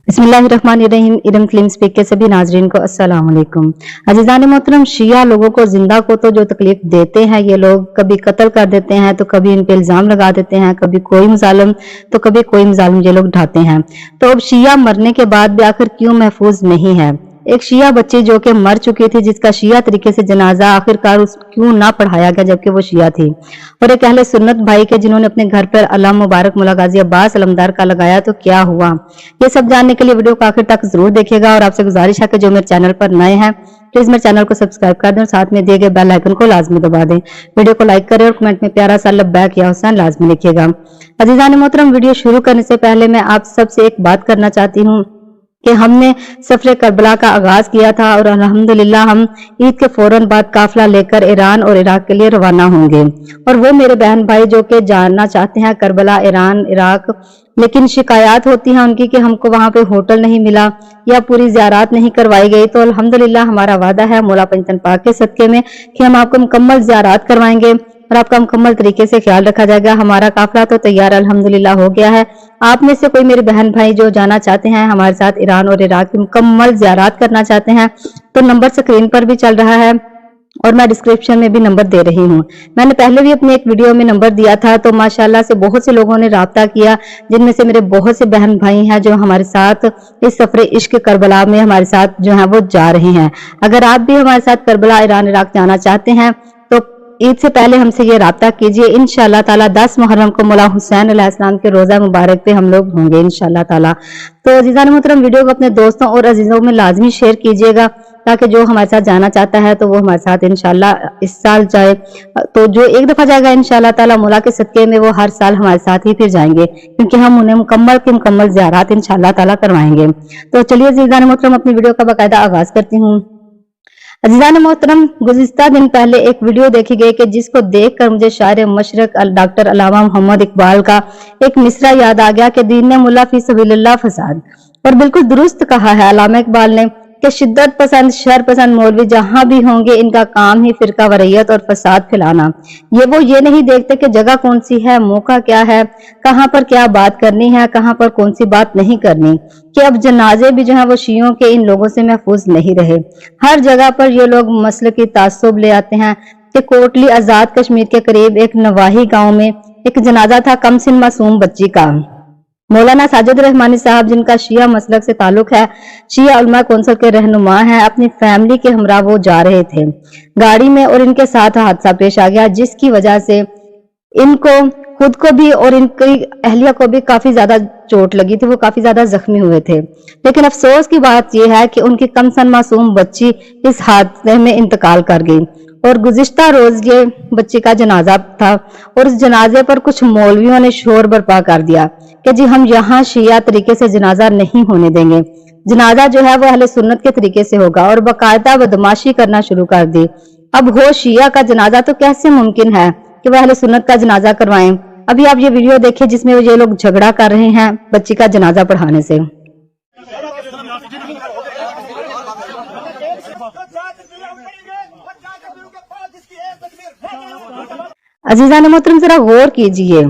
बिस्मिल्लाहिर्रहमानिर्रहीम। Iram film speak के सभी नाजरीन को अस्सलाम वालेकुम। अजीजान मोहतरम, शिया लोगों को जिंदा को तो जो तकलीफ देते हैं ये लोग, कभी कत्ल कर देते हैं तो कभी इन पे इल्जाम लगा देते हैं, कभी कोई मुजालिम तो कभी कोई मुजालिम ये लोग ढाते हैं। तो अब शिया मरने के बाद भी आखिर क्यों महफूज नहीं है? एक शिया बच्ची जो कि मर चुकी थी, जिसका शिया तरीके से जनाजा आखिरकार क्यों ना पढ़ाया गया जबकि वो शिया थी, और एक अहले सुन्नत भाई के जिन्होंने अपने घर पर अलम मुबारक मुल्ला गाजी अब्बास अलमदार का लगाया, तो क्या हुआ? ये सब जानने के लिए वीडियो को आखिर तक जरूर देखिएगा। और आपसे गुजारिश है कि जो मेरे चैनल पर नए हैं प्लीज मेरे चैनल को सब्सक्राइब कर दें और साथ में दिए गए बेल आइकन को लाजमी दबा दें। वीडियो को लाइक करें और कमेंट में प्यारा सा लब्बैक या हुसैन लाजमी लिखिएगा। अजीजान मोहतरम, वीडियो शुरू करने से पहले मैं आप सबसे एक बात करना चाहती हूँ कि हमने सफर करबला का आगाज किया था और अल्हम्दुलिल्लाह हम ईद के फौरन बाद काफिला लेकर ईरान और इराक के लिए रवाना होंगे। और वो मेरे बहन भाई जो कि जानना चाहते हैं करबला, ईरान, इराक, लेकिन शिकायत होती है उनकी कि हमको वहां पे होटल नहीं मिला या पूरी ज़ियारत नहीं करवाई गई, तो अल्हम्दुलिल्लाह हमारा वादा है मौला पंजतन पाक के सदके में कि हम आपको मुकम्मल ज़ियारत करवाएंगे और आपका मुकम्मल तरीके से ख्याल रखा जाएगा। हमारा काफिला तो तैयार अल्हम्दुलिल्लाह हो गया है। आप में से कोई मेरे बहन भाई जो जाना चाहते हैं हमारे साथ ईरान और इराक की मुकम्मल ज़ियारत करना चाहते हैं तो नंबर स्क्रीन पर भी चल रहा है और मैं डिस्क्रिप्शन में भी नंबर दे रही हूँ। मैंने पहले भी अपने एक वीडियो में नंबर दिया था, तो माशाल्लाह से बहुत से लोगों ने राब्ता किया, जिनमें से मेरे बहुत से बहन भाई हैं जो हमारे साथ इस सफर इश्क करबला में हमारे साथ जो है वो जा रहे हैं। अगर आप भी हमारे साथ करबला, ईरान, इराक जाना चाहते हैं तो ईद से पहले हमसे ये राब्ता कीजिए। इंशाअल्लाह ताला 10 मुहर्रम को मौला हुसैन अलैहिस्सलाम के रोजा मुबारक पे हम लोग होंगे इंशाअल्लाह ताला। तो अजीजान मोहतरम, वीडियो को अपने दोस्तों और अजीजों में लाजमी शेयर कीजिएगा ताकि जो हमारे साथ जाना चाहता है तो वो हमारे साथ इंशाअल्लाह इस साल जाए। तो जो एक दफा जाएगा इंशाअल्लाह ताला मौला के सदके में वो हर साल हमारे साथ ही फिर जाएंगे, क्योंकि हम उन्हें मुकम्मल की मुकम्मल ज़ियारत इंशाअल्लाह ताला करवाएंगे। तो चलिए अजीजान मोहतरम, अपनी वीडियो का बाकायदा आगाज करती हूँ। अजीजान मोहतरम, गुज़िश्ता दिन पहले एक वीडियो देखी गई कि जिसको देखकर मुझे शायर मशरक डॉक्टर अल्लामा मोहम्मद इकबाल का एक मिसरा याद आ गया कि दीन ने मुल्ला फी सबीलिल्लाह फसाद। और बिल्कुल दुरुस्त कहा है अल्लामा इकबाल ने कि शिद्दत पसंद, शर पसंद मौलवी जहां भी होंगे इनका काम ही फिरका वरीयत और फसाद फैलाना। ये नहीं देखते कि जगह कौन सी है, मौका क्या है, कहां पर क्या बात करनी है, कहां पर कौन सी बात नहीं करनी। कि अब जनाजे भी जो है वो शियों के इन लोगों से महफूज नहीं रहे। हर जगह पर ये लोग मसले की तासुब ले आते हैं कि कोटली आजाद कश्मीर के करीब एक नवाही गाँव में एक जनाजा था कमसिन मासूम बच्ची का। मौलाना साजिद रहमानी साहब, जिनका शिया मसलक से ताल्लुक है, शिया उलमा कौंसिल के रहनुमा हैं, अपनी फैमिली के हमरा वो जा रहे थे गाड़ी में और इनके साथ हादसा पेश आ गया, जिसकी वजह से इनको खुद को भी और इनकी अहलिया को भी काफी ज्यादा चोट लगी थी, वो काफी ज्यादा जख्मी हुए थे। लेकिन अफसोस की बात यह है कि उनकी कमसन मासूम बच्ची इस हादसे में इंतकाल कर गई और गुज़िश्ता रोज ये बच्ची का जनाजा था और इस जनाजे पर कुछ मौलवियों ने शोर बर्पा कर दिया कि जी हम यहाँ शिया तरीके से जनाजा नहीं होने देंगे, जनाजा जो है वो अहले सुन्नत के तरीके से होगा, और बाकायदा बदमाशी करना शुरू कर दी। अब हो शिया का जनाजा तो कैसे मुमकिन है कि वह अहले सुन्नत का जनाजा करवाएं? अभी आप ये वीडियो देखिए जिसमें ये लोग झगड़ा कर रहे हैं बच्ची का जनाजा पढ़ाने से। अजीजान मोहतरम, जरा गौर कीजिए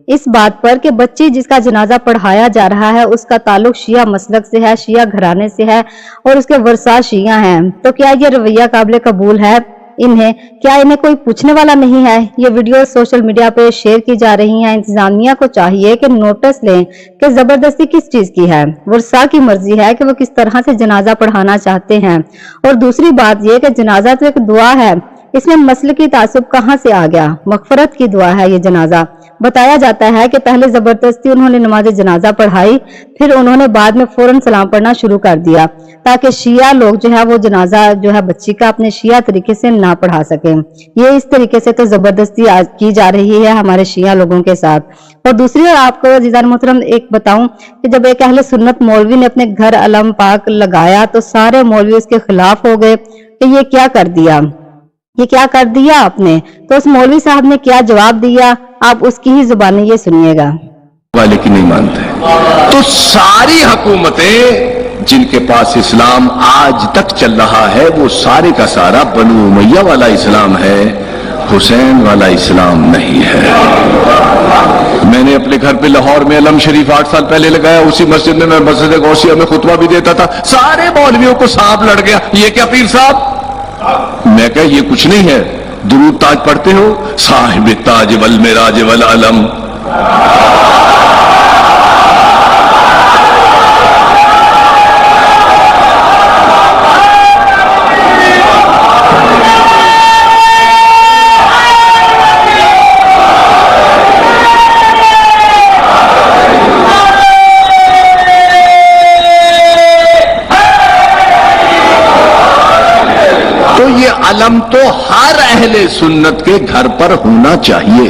इस बात पर कि बच्ची जिसका जनाजा पढ़ाया जा रहा है उसका ताल्लुक शिया मसलक से है, शिया घराने से है और उसके वर्सा शिया हैं। तो क्या ये रवैया काबिल कबूल है इन्हें? क्या इन्हें कोई पूछने वाला नहीं है? ये वीडियो सोशल मीडिया पे शेयर की जा रही हैं। इंतजामिया को चाहिए कि नोटिस लें कि जबरदस्ती किस चीज की है। वर्सा की मर्जी है कि वो किस तरह से जनाजा पढ़ाना चाहते हैं। और दूसरी बात यह कि जनाजा तो एक दुआ है, इसमें मसले की तासुब कहाँ से आ गया? मगफरत की दुआ है ये जनाजा। बताया जाता है कि पहले जबरदस्ती उन्होंने नमाज जनाजा पढ़ाई, फिर उन्होंने बाद में फौरन सलाम पढ़ना शुरू कर दिया ताकि शिया लोग जो है वो जनाजा जो है बच्ची का अपने शिया तरीके से ना पढ़ा सके। ये इस तरीके से तो जबरदस्ती की जा रही है हमारे शिया लोगों के साथ। और दूसरी ओर आपको अजीजान मोहतरम एक बताऊं कि जब एक अहले सुन्नत मौलवी ने अपने घर अलम पाक लगाया तो सारे मौलवी उसके खिलाफ हो गए कि ये क्या कर दिया, ये क्या कर दिया आपने। तो उस मौलवी साहब ने क्या जवाब दिया, आप उसकी ही जुबानी ये सुनिएगा। वाले की नहीं मानते तो सारी हुकूमतें जिनके पास इस्लाम आज तक चल रहा है वो सारे का सारा बनु उमैया वाला इस्लाम है। हुसैन वाला इस्लाम नहीं है। मैंने अपने घर पे लाहौर में अलम शरीफ 8 साल पहले लगाया, उसी मस्जिद में मैं मस्जिद गौसिया में खुतबा भी देता था। सारे मौलवियों को सांप लड़ गया, ये क्या पीर साहब? मैं कहा ये कुछ नहीं है, दुरूद ताज पढ़ते हो, साहिब ताज वल मिराज वल अलम। तो ये अलम तो हर अहले सुन्नत के घर पर होना चाहिए,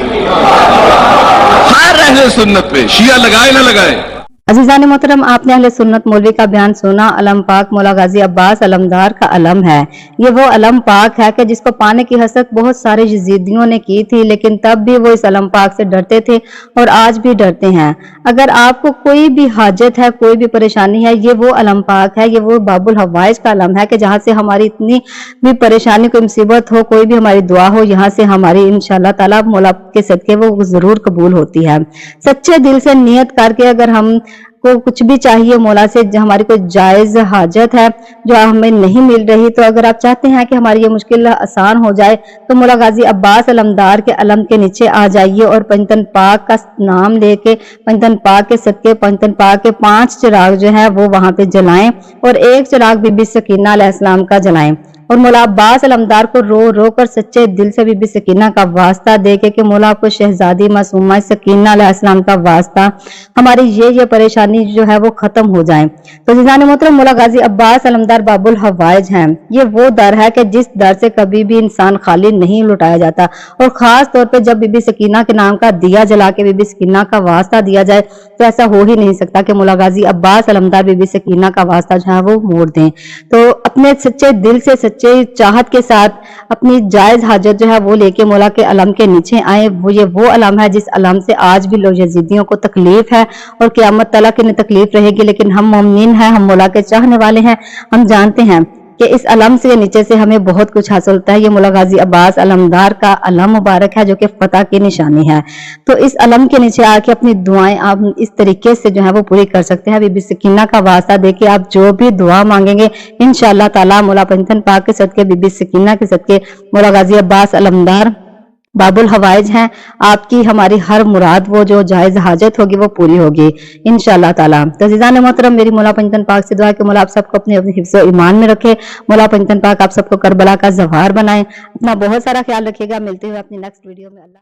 हर अहले सुन्नत पे, शिया लगाए ना लगाए। अजीजान मोहतरम, आपने अहले सुन्नत मौलवी का बयान सुना। अलम पाक मौला गाजी अब्बास अलमदार का अलम है। ये वो अलम पाक है कि जिसको पाने की हसरत बहुत सारे यजीदियों ने की थी, लेकिन तब भी वो इस अलम पाक से डरते थे और आज भी डरते हैं। अगर आपको कोई भी हाजत है, कोई भी परेशानी है, ये वो अलम पाक है, ये वो बाबुल हवाइज का अलम है कि जहाँ से हमारी इतनी भी परेशानी, कोई मुसीबत हो, कोई भी हमारी दुआ हो, यहाँ से हमारी इंशाअल्लाह ताला मौला के सदके वो जरूर कबूल होती है। सच्चे दिल से नियत करके अगर हम को कुछ भी चाहिए मौला से, हमारी कोई जायज हाजत है जो हमें नहीं मिल रही, तो अगर आप चाहते हैं कि हमारी ये मुश्किल आसान हो जाए, तो मौला गाजी अब्बास अलमदार के अलम के नीचे आ जाइए और पंजतन पाक का नाम लेके, पंजतन पाक के सदके, पंजतन पाक के 5 चिराग जो है वो वहां पे जलाएं और 1 चिराग बीबी सकीना अलैहिस्सलाम का जलाएं और मौला अब्बास अलमदार को रो रो कर सच्चे दिल से बीबी सकीना का वास्ता देके कि मौला आपको शहजादी मासूमा सकीना अलैहिस्सलाम का वास्ता, हमारी ये परेशानी जो है वो खत्म हो जाए। तो जिजान मोहतरम, मौला गाजी अब्बास अलमदार बाबुल हवाइज हैं। ये वो दर है कि जिस दर से कभी भी इंसान खाली नहीं लुटाया जाता, और खास तौर पे जब बीबी सकीना के नाम का दिया जला के बीबी सकीना का वास्ता दिया जाए, तो ऐसा हो ही नहीं सकता कि मौला गाजी अब्बास अलमदार बीबी सकीना का वास्ता जो है वो मोड़ दें। तो अपने सच्चे दिल से, सच्चे चाहत के साथ अपनी जायज हाजत जो है वो लेके मौला के अलम के नीचे आए। ये वो अलम है जिस अलम से आज भी लोग यजीदियों को तकलीफ है और क़यामत तक इन्हें तकलीफ रहेगी, लेकिन हम मोमिन हैं, हम मौला के चाहने वाले हैं, हम जानते हैं कि इस अलम से नीचे से हमें बहुत कुछ हासिल होता है। ये मौला गाजी अब्बास अलमदार का अलम मुबारक है जो कि फतह की निशानी है। तो इस अलम के नीचे आके अपनी दुआएं आप इस तरीके से जो है वो पूरी कर सकते हैं। बीबी सकीना का वास्ता देके आप जो भी दुआ मांगेंगे इंशाअल्लाह ताला मौला पंजतन पाक के सदके, बीबी सकीना के सदके, मौला गाजी अब्बास अलमदार बाबुल हवाइज हैं, आपकी हमारी हर मुराद वो जो जायज हाजत होगी वो पूरी होगी इंशाअल्लाह ताला। तो अज़ीज़ान मोहतरम, मेरी मौला पंजतन पाक से दुआ है कि मौला आप सबको अपने हिफ्ज़ व ईमान में रखे। मौला पंजतन पाक आप सबको करबला का ज़वार बनाए। अपना बहुत सारा ख्याल रखिएगा। मिलते हुए अपनी नेक्स्ट वीडियो में। अल्लाह।